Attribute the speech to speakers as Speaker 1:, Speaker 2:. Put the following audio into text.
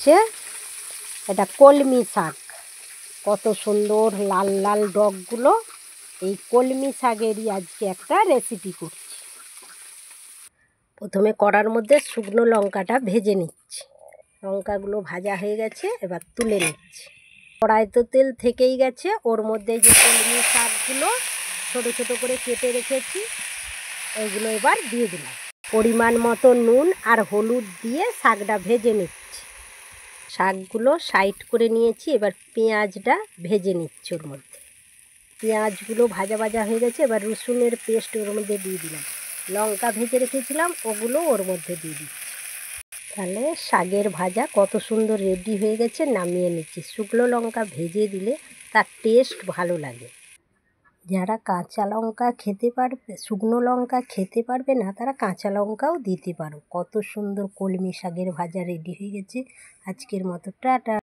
Speaker 1: হচ্ছে এটা কলমি শাক। কত সুন্দর লাল লাল ডগগুলো। এই কলমি শাকেরই আজকে একটা রেসিপি করছি। প্রথমে কড়ার মধ্যে শুকনো লঙ্কাটা ভেজে নিচ্ছি। লঙ্কাগুলো ভাজা হয়ে গেছে, এবার তুলে নিচ্ছি। কড়াই তো তেল থেকেই গেছে, ওর মধ্যে যে কলমি শাকগুলো ছোটো ছোটো করে কেটে রেখেছি এগুলো এবার দিয়ে দিলাম। পরিমাণ মতো নুন আর হলুদ দিয়ে শাকটা ভেজে নিচ্ছি। শাকগুলো সাইড করে নিয়েছি, এবার পেঁয়াজটা ভেজে নিচ্ছি। ওর মধ্যে পেঁয়াজগুলো ভাজা ভাজা হয়ে গেছে, এবার রসুনের পেস্ট ওর মধ্যে দিয়ে দিলাম। লঙ্কা ভেজে রেখেছিলাম ওগুলো ওর মধ্যে দিয়ে দিচ্ছি। তাহলে শাকের ভাজা কত সুন্দর রেডি হয়ে গেছে, নামিয়ে নিচ্ছি। শুকনো লঙ্কা ভেজে দিলে তার টেস্ট ভালো লাগে। যারা কাঁচা লঙ্কা খেতে পারবে, শুকনো লঙ্কা খেতে পারবে না, তারা কাঁচা লঙ্কাও দিতে পারো। কত সুন্দর কলমি শাকের ভাজা রেডি হয়ে গেছে। আজকের মতো টাটা।